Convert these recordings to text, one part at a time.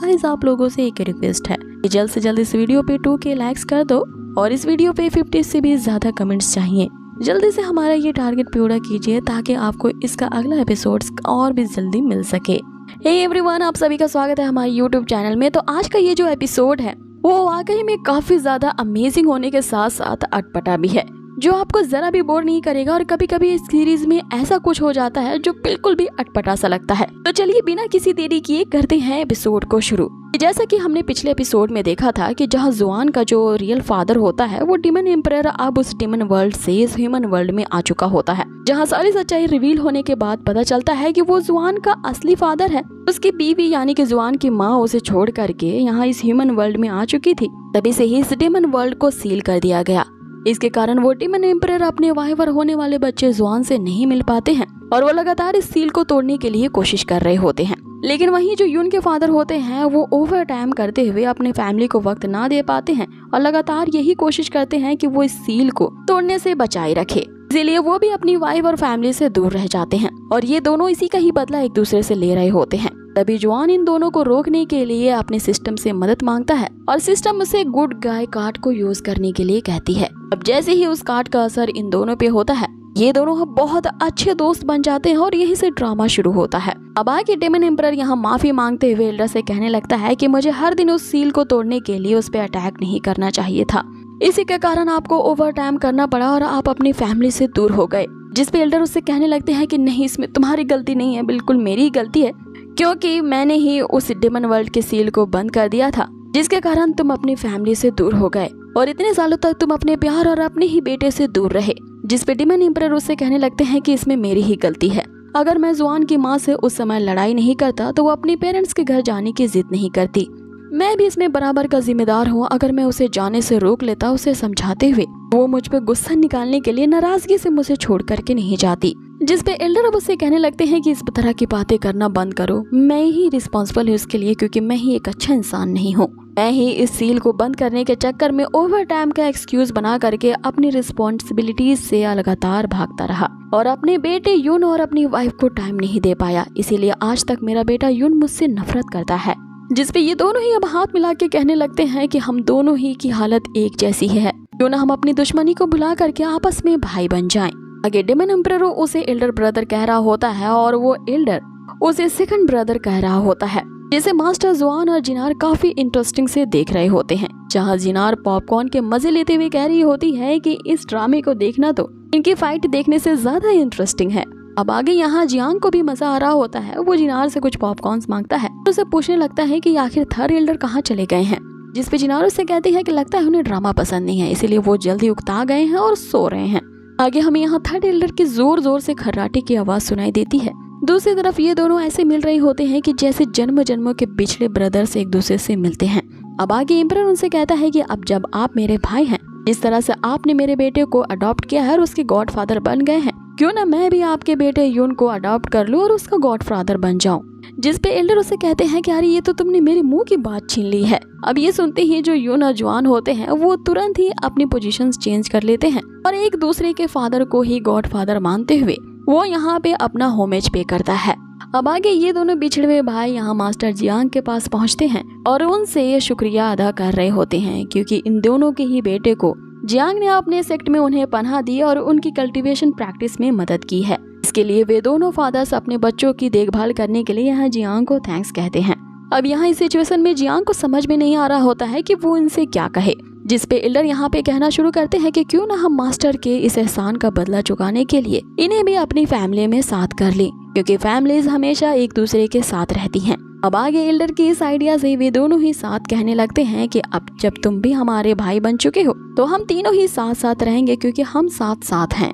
Guys आप लोगों से एक रिक्वेस्ट है कि जल्द से जल्द इस वीडियो पे 2K लाइक्स कर दो और इस वीडियो पे 50 से भी ज्यादा कमेंट्स चाहिए। जल्दी से हमारा ये टारगेट पूरा कीजिए ताकि आपको इसका अगला एपिसोड और भी जल्दी मिल सके। हे एवरीवन, आप सभी का स्वागत है हमारे YouTube चैनल में। तो आज का ये जो एपिसोड है वो वाकई में काफी ज्यादा अमेजिंग होने के साथ साथ अटपटा भी है, जो आपको जरा भी बोर नहीं करेगा। और कभी कभी इस सीरीज में ऐसा कुछ हो जाता है जो बिल्कुल भी अटपटा सा लगता है। तो चलिए बिना किसी देरी किए करते हैं एपिसोड को शुरू। जैसा कि हमने पिछले एपिसोड में देखा था कि जहां जुआन का जो रियल फादर होता है वो डिमन एम्परर अब उस डिमन वर्ल्ड से इस ह्यूमन वर्ल्ड में आ चुका होता है, जहां सारी सच्चाई रिवील होने के बाद पता चलता है कि वो जुआन का असली फादर है। उसकी बीवी यानी कि जुआन की माँ उसे छोड़ करके यहाँ इस ह्यूमन वर्ल्ड में आ चुकी थी। तभी से ही इस डिमन वर्ल्ड को सील कर दिया गया। इसके कारण वो डिमन एम्परर अपने वाइवर होने वाले बच्चे जुआन से नहीं मिल पाते हैं और वो लगातार इस सील को तोड़ने के लिए कोशिश कर रहे होते हैं। लेकिन वहीं जो यून के फादर होते हैं वो ओवर टाइम करते हुए अपने फैमिली को वक्त ना दे पाते हैं और लगातार यही कोशिश करते हैं कि वो इस सील को तोड़ने से बचाए रखे। इसीलिए वो भी अपनी वाइफ और फैमिली से दूर रह जाते हैं और ये दोनों इसी का ही बदला एक दूसरे से ले रहे होते हैं। तभी जुआन इन दोनों को रोकने के लिए अपने सिस्टम से मदद मांगता है और सिस्टम उसे गुड गाय कार्ड को यूज करने के लिए कहती है। अब जैसे ही उस कार्ड का असर इन दोनों पे होता है, ये दोनों बहुत अच्छे दोस्त बन जाते हैं और यहीं से ड्रामा शुरू होता है। अब आगे डिमन एम्परर यहाँ माफी मांगते हुए एल्डर से कहने लगता है कि मुझे हर दिन उस सील को तोड़ने के लिए उस पर अटैक नहीं करना चाहिए था। इसी के कारण आपको ओवर टाइम करना पड़ा और आप अपनी फैमिली से दूर हो गए। जिस पे एल्डर उससे कहने लगते हैं कि नहीं, इसमें तुम्हारी गलती नहीं है, बिल्कुल मेरी ही गलती है, क्योंकि मैंने ही उस डिमन वर्ल्ड के सील को बंद कर दिया था, जिसके कारण तुम अपनी फैमिली से दूर हो गए और इतने सालों तक तुम अपने प्यार और अपने ही बेटे से दूर रहे। जिस पे डिमन एम्परर उससे कहने लगते हैं कि इसमें मेरी ही गलती है। अगर मैं जुआन की माँ से उस समय लड़ाई नहीं करता तो वो अपने पेरेंट्स के घर जाने की जिद नहीं करती। मैं भी इसमें बराबर का जिम्मेदार हूँ। अगर मैं उसे जाने से रोक लेता उसे समझाते हुए, वो मुझ पे गुस्सा निकालने के लिए नाराजगी से मुझे छोड़ करके नहीं जाती। जिस पे एल्डर अब उससे कहने लगते हैं कि इस तरह की बातें करना बंद करो, मैं ही रिस्पॉन्सिबल हूँ इसके लिए, क्योंकि मैं ही एक अच्छा इंसान नहीं हूँ। मैं ही इस सील को बंद करने के चक्कर में ओवर टाइम का एक्सक्यूज बना करके अपनी रिस्पॉन्सिबिलिटीज से लगातार भागता रहा और अपने बेटे यून और अपनी वाइफ को टाइम नहीं दे पाया। इसीलिए आज तक मेरा बेटा यून मुझसे नफरत करता है। जिसपे ये दोनों ही अब हाथ मिला के कहने लगते हैं कि हम दोनों ही की हालत एक जैसी है, क्यों ना हम अपनी दुश्मनी को भुला करके आपस में भाई बन जाएं। आगे डिमन एम्परर उसे एल्डर ब्रदर कह रहा होता है और वो एल्डर उसे सेकंड ब्रदर कह रहा होता है, जिसे मास्टर जुआन और जिनार काफी इंटरेस्टिंग से देख रहे होते हैं। जहाँ जिनार पॉपकॉर्न के मजे लेते हुए कह रही होती है कि इस ड्रामे को देखना तो इनकी फाइट देखने से ज्यादा इंटरेस्टिंग है। अब आगे यहाँ जियांग को भी मजा आ रहा होता है। वो जिनार से कुछ पॉपकॉर्न्स मांगता है तो उसे पूछने लगता है कि आखिर थर्ड एल्डर कहाँ चले गए हैं। जिस पे जिनार उससे कहती है कि लगता है उन्हें ड्रामा पसंद नहीं है, इसीलिए वो जल्दी उकता गए हैं और सो रहे हैं। आगे हमें यहाँ थर्ड एल्डर की जोर जोर से खर्राटे की आवाज सुनाई देती है। दूसरी तरफ ये दोनों ऐसे मिल रहे होते हैं कि जैसे जन्म जन्मों के पिछले ब्रदर्स एक दूसरे से मिलते हैं। अब आगे एम्परर उनसे कहता है कि अब जब आप मेरे भाई हैं, जिस तरह से आपने मेरे बेटे को अडॉप्ट किया है और उसके गॉडफादर बन गए हैं, क्यों ना मैं भी आपके बेटे यून को अडॉप्ट कर लूं और उसका गॉडफादर बन जाऊं। जिस पे एल्डर उसे कहते हैं कि अरे ये तो तुमने मेरे मुंह की बात छीन ली है। अब ये सुनते ही जो यून और जुआन होते हैं वो तुरंत ही अपनी पोजीशंस चेंज कर लेते हैं और एक दूसरे के फादर को ही गॉडफादर मानते हुए वो यहाँ पे अपना होमेज पे करता है। अब आगे ये दोनों बिछड़े हुए भाई यहाँ मास्टर जियांग के पास पहुँचते हैं और उनसे ये शुक्रिया अदा कर रहे होते हैं, क्योंकि इन दोनों के ही बेटे को जियांग ने अपने सेक्ट में उन्हें पनाह दी और उनकी कल्टीवेशन प्रैक्टिस में मदद की है। इसके लिए वे दोनों फादर्स अपने बच्चों की देखभाल करने के लिए यहाँ जियांग को थैंक्स कहते हैं। अब यहाँ इस सिचुएशन में जियांग को समझ में नहीं आ रहा होता है कि वो इनसे क्या कहे। जिस पे एल्डर यहाँ पे कहना शुरू करते हैं कि क्यों ना हम मास्टर के इस एहसान का बदला चुकाने के लिए इन्हें भी अपनी फैमिली में साथ कर लें, क्योंकि फैमिलीज हमेशा एक दूसरे के साथ रहती हैं। अब आगे एल्डर की इस आइडिया से वे दोनों ही साथ कहने लगते हैं कि अब जब तुम भी हमारे भाई बन चुके हो तो हम तीनों ही साथ साथ रहेंगे, क्योंकि हम साथ साथ हैं।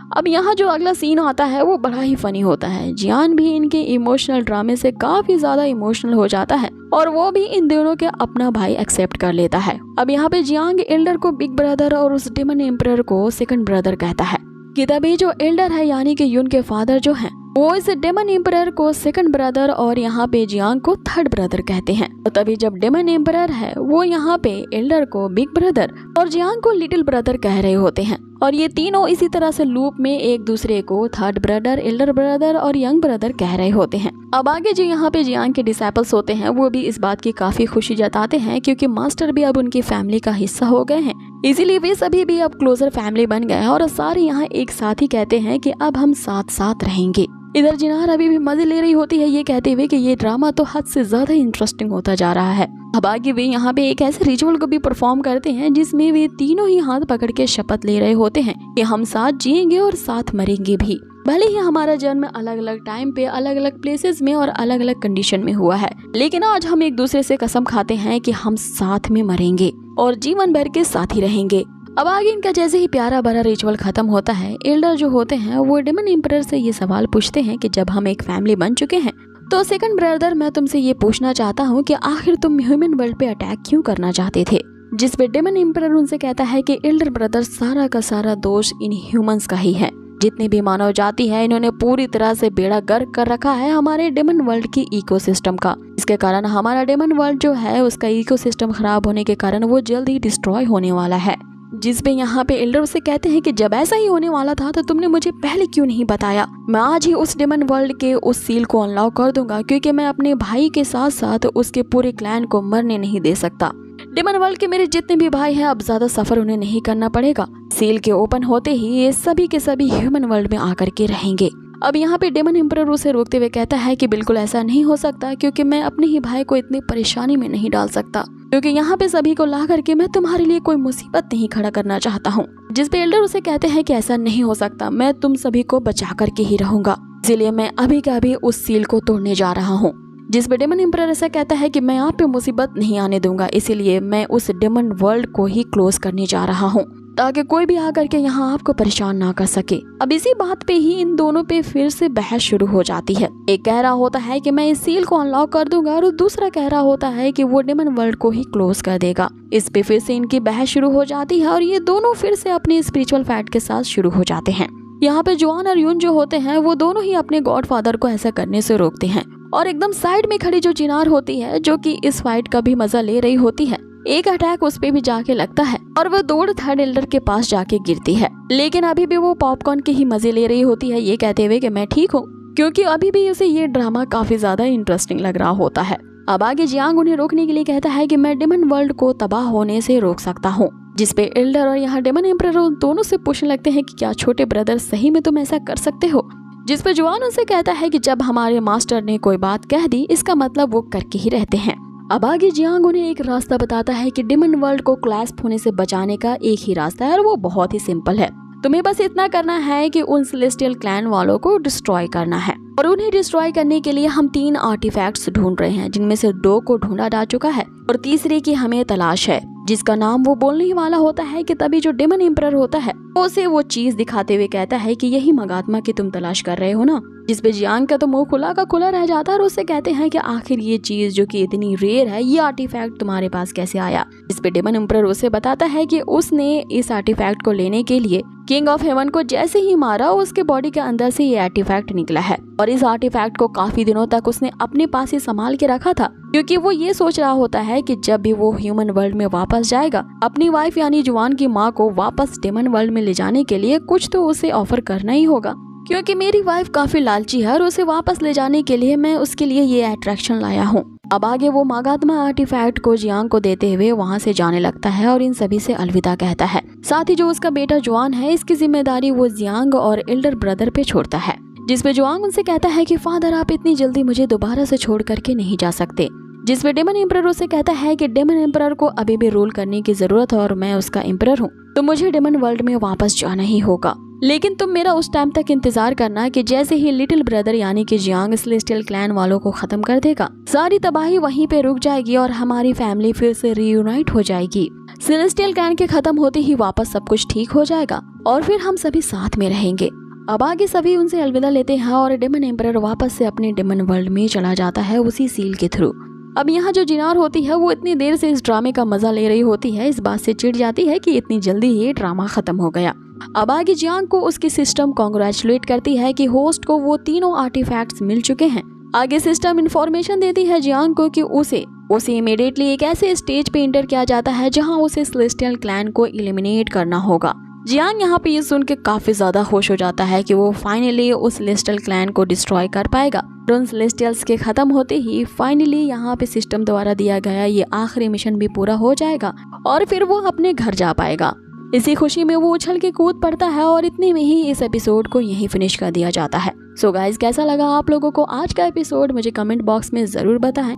अब यहाँ जो अगला सीन आता है वो बड़ा ही फनी होता है। जियान भी इनके इमोशनल ड्रामे से काफी ज्यादा इमोशनल हो जाता है और वो भी इन दोनों के अपना भाई एक्सेप्ट कर लेता है। अब यहाँ पे जियांग एल्डर को बिग ब्रदर और उस डिमन एम्परर को सेकंड ब्रदर कहता है कि तभी जो एल्डर है यानी कि यून के फादर जो हैं वो इस डेमन एम्परर को सेकंड ब्रदर और यहाँ पे जियांग को थर्ड ब्रदर कहते हैं। तो तभी जब डेमन एम्परर है वो यहाँ पे एल्डर को बिग ब्रदर और जियांग को लिटिल ब्रदर कह रहे होते हैं, और ये तीनों इसी तरह से लूप में एक दूसरे को थर्ड ब्रदर, एल्डर ब्रदर और यंग ब्रदर कह रहे होते हैं। अब आगे जो यहाँ पे जियांग के डिसाइपल्स होते हैं वो भी इस बात की काफी खुशी जताते हैं, क्योंकि मास्टर भी अब उनकी फैमिली का हिस्सा हो गए हैं, इसीलिए वे सभी भी अब क्लोजर फैमिली बन गए हैं और सारे यहाँ एक साथ ही कहते हैं कि अब हम साथ साथ रहेंगे। इधर जिनार अभी भी मजे ले रही होती है ये कहते हुए कि ये ड्रामा तो हद से ज्यादा इंटरेस्टिंग होता जा रहा है। अब आगे वे यहाँ पे एक ऐसे रिचुअल को भी परफॉर्म करते हैं जिसमें वे तीनों ही हाथ पकड़ के शपथ ले रहे होते हैं कि हम साथ जिएंगे और साथ मरेंगे भी, भले ही हमारा जन्म अलग अलग टाइम पे, अलग अलग प्लेसेस में और अलग अलग कंडीशन में हुआ है, लेकिन आज हम एक दूसरे से कसम खाते हैं कि हम साथ में मरेंगे और जीवन भर के साथ ही रहेंगे। अब आगे इनका जैसे ही प्यारा भरा रिचुअल खत्म होता है, एल्डर जो होते हैं वो डेमन एम्परर से ये सवाल पूछते हैं कि जब हम एक फैमिली बन चुके हैं तो सेकंड ब्रदर मैं तुमसे ये पूछना चाहता हूँ कि आखिर तुम ह्यूमन वर्ल्ड पे अटैक क्यों करना चाहते थे। जिस पे डेमन एम्परर उनसे कहता है कि एल्डर ब्रदर सारा का सारा दोष इन ह्यूमंस का ही है, जितनी भी मानव जाति है इन्होंने पूरी तरह से बेड़ा गर्क कर रखा है हमारे डेमन वर्ल्ड की इकोसिस्टम का। इसके कारण हमारा डेमन वर्ल्ड जो है उसका इकोसिस्टम खराब होने के कारण वो जल्द ही डिस्ट्रॉय होने वाला है। जिस पे यहाँ पे एल्डर उसे कहते हैं कि जब ऐसा ही होने वाला था तो तुमने मुझे पहले क्यों नहीं बताया। मैं आज ही उस डेमन वर्ल्ड के उस सील को अनलॉक कर दूंगा, क्योंकि मैं अपने भाई के साथ साथ उसके पूरे क्लैन को मरने नहीं दे सकता। डेमन वर्ल्ड के मेरे जितने भी भाई हैं अब ज्यादा सफर उन्हें नहीं करना पड़ेगा। सील के ओपन होते ही ये सभी के सभी ह्यूमन वर्ल्ड में आकर के रहेंगे। अब यहाँ पे डेमन एम्परर उसे रोकते हुए कहता है कि बिल्कुल ऐसा नहीं हो सकता, क्योंकि मैं अपने ही भाई को इतनी परेशानी में नहीं डाल सकता, क्योंकि यहाँ पे सभी को ला करके मैं तुम्हारे लिए कोई मुसीबत नहीं खड़ा करना चाहता हूँ। जिस पे एल्डर उसे कहते हैं कि ऐसा नहीं हो सकता, मैं तुम सभी को बचा करके ही रहूंगा, इसीलिए मैं अभी का अभी उस सील को तोड़ने जा रहा हूँ। जिस पे डेमन एम्परर ऐसा कहता है कि मैं आप पे मुसीबत नहीं आने दूंगा, इसीलिए मैं उस डेमन वर्ल्ड को ही क्लोज करने जा रहा हूँ, ताकि कोई भी आकर के यहाँ आपको परेशान ना कर सके। अब इसी बात पे ही इन दोनों पे फिर से बहस शुरू हो जाती है। एक कह रहा होता है कि मैं इस सील को अनलॉक कर दूंगा और दूसरा कह रहा होता है कि वो डेमन वर्ल्ड को ही क्लोज कर देगा। इस पे फिर से इनकी बहस शुरू हो जाती है और ये दोनों फिर से अपनी स्पिरिचुअल फाइट के साथ शुरू हो जाते हैं। यहाँ पे जोआन और यून जो होते हैं वो दोनों ही अपने गॉडफादर को ऐसा करने से रोकते हैं, और एकदम साइड में खड़ी जो चिनार होती है जो कि इस फाइट का भी मजा ले रही होती है, एक अटैक उस पे भी जाके लगता है और वो दौड़ थर्ड एल्डर के पास जाके गिरती है, लेकिन अभी भी वो पॉपकॉर्न के ही मजे ले रही होती है, ये कहते हुए कि मैं ठीक हूँ, क्योंकि अभी भी उसे ये ड्रामा काफी ज्यादा इंटरेस्टिंग लग रहा होता है। अब आगे जियांग उन्हें रोकने के लिए कहता है कि मैं डेमन वर्ल्ड को तबाह होने से रोक सकता हूँ। जिस पे एल्डर और यहाँ डेमन एम्परर दोनों से पूछने लगते हैं कि क्या छोटे ब्रदर सही में तुम ऐसा कर सकते हो। जिस पे जोआन उनसे कहता है कि जब हमारे मास्टर ने कोई बात कह दी इसका मतलब वो करके ही रहते हैं। अब आगे जियांग उन्हें एक रास्ता बताता है कि डेमन वर्ल्ड को क्लैस्प होने से बचाने का एक ही रास्ता है और वो बहुत ही सिंपल है। तुम्हें बस इतना करना है कि उन सेलेस्टियल क्लैन वालों को डिस्ट्रॉय करना है, और उन्हें डिस्ट्रॉय करने के लिए हम 3 आर्टिफैक्ट्स ढूंढ रहे हैं, जिनमें से 2 को ढूंढा जा चुका है और तीसरे की हमें तलाश है, जिसका नाम वो बोलने ही वाला होता है कि तभी जो डेमन एम्परर होता है उसे वो चीज दिखाते हुए कहता है कि यही मगात्मा की तुम तलाश कर रहे हो ना। जिस पे जियांग का तो मुंह खुला का खुला रह जाता है और उससे कहते हैं कि आखिर ये चीज जो कि इतनी रेयर है, ये आर्टिफैक्ट तुम्हारे पास कैसे आया। इस पे डेमन एम्परर उसे बताता है कि उसने इस आर्टिफैक्ट को लेने के लिए किंग ऑफ हेवन को जैसे ही मारा उसके बॉडी के अंदर से ये आर्टिफैक्ट निकला है, और इस आर्टिफैक्ट को काफी दिनों तक उसने अपने पास ही संभाल के रखा था, क्योंकि वो ये सोच रहा होता है कि जब भी वो ह्यूमन वर्ल्ड में वापस जाएगा अपनी वाइफ यानी जुआन की माँ को वापस डेमन वर्ल्ड में ले जाने के लिए कुछ तो उसे ऑफर करना ही होगा, क्योंकि मेरी वाइफ काफी लालची है और उसे वापस ले जाने के लिए मैं उसके लिए ये अट्रैक्शन लाया हूँ। अब आगे वो मगात्मा आर्टिफैक्ट को जियांग को देते हुए वहाँ से जाने लगता है और इन सभी से अलविदा कहता है। साथ ही जो उसका बेटा जुआन है इसकी जिम्मेदारी वो जियांग और एल्डर ब्रदर पे छोड़ता है। जिस पे जुआंग उनसे कहता है कि फादर आप इतनी जल्दी मुझे दोबारा से छोड़ करके नहीं जा सकते। जिस पे डेमन एम्परर उसे कहता है कि डेमन एम्परर को अभी भी रूल करने की जरूरत है और मैं उसका एम्परर हूँ, तो मुझे डेमन वर्ल्ड में वापस जाना ही होगा, लेकिन तुम मेरा उस टाइम तक इंतजार करना कि जैसे ही लिटिल ब्रदर यानी कि जियांग सेलेस्टियल क्लैन वालों को खत्म कर देगा, सारी तबाही वहीं पे रुक जाएगी और हमारी फैमिली फिर से रीयूनाइट हो जाएगी। सेलेस्टियल क्लैन के खत्म होते ही वापस सब कुछ ठीक हो जाएगा और फिर हम सभी साथ में रहेंगे। अब आगे सभी उनसे अलविदा लेते हैं और डेमन एम्परर वापस से अपने डेमन वर्ल्ड में चला जाता है उसी सील के थ्रू। अब यहाँ जो जिनार होती है वो इतनी देर से इस ड्रामे का मजा ले रही होती है, इस बात से चिढ़ जाती है कि इतनी जल्दी ये ड्रामा खत्म हो गया। अब आगे जियांग को उसकी सिस्टम कांग्रेचुलेट करती है कि होस्ट को वो तीनों आर्टिफैक्ट्स मिल चुके हैं। आगे सिस्टम इंफॉर्मेशन देती है जियांग को कि उसे इमीडिएटली एक ऐसे स्टेज पे इंटर किया जाता है जहां उसे सेलेस्टियल क्लैन को एलिमिनेट करना होगा। जियांग यहाँ पे ये सुन के काफी ज्यादा खुश हो जाता है कि वो फाइनली उस सेलेस्टियल क्लैन को डिस्ट्रॉय कर पाएगा। उन सेलेस्टियल्स के खत्म होते ही फाइनली यहाँ पे सिस्टम द्वारा दिया गया ये आखिरी मिशन भी पूरा हो जाएगा और फिर वो अपने घर जा पाएगा। इसी खुशी में वो उछल के कूद पड़ता है और इतने में ही इस एपिसोड को यहीं फिनिश कर दिया जाता है। सो गाइस, कैसा लगा आप लोगों को आज का एपिसोड मुझे कमेंट बॉक्स में जरूर बताएं।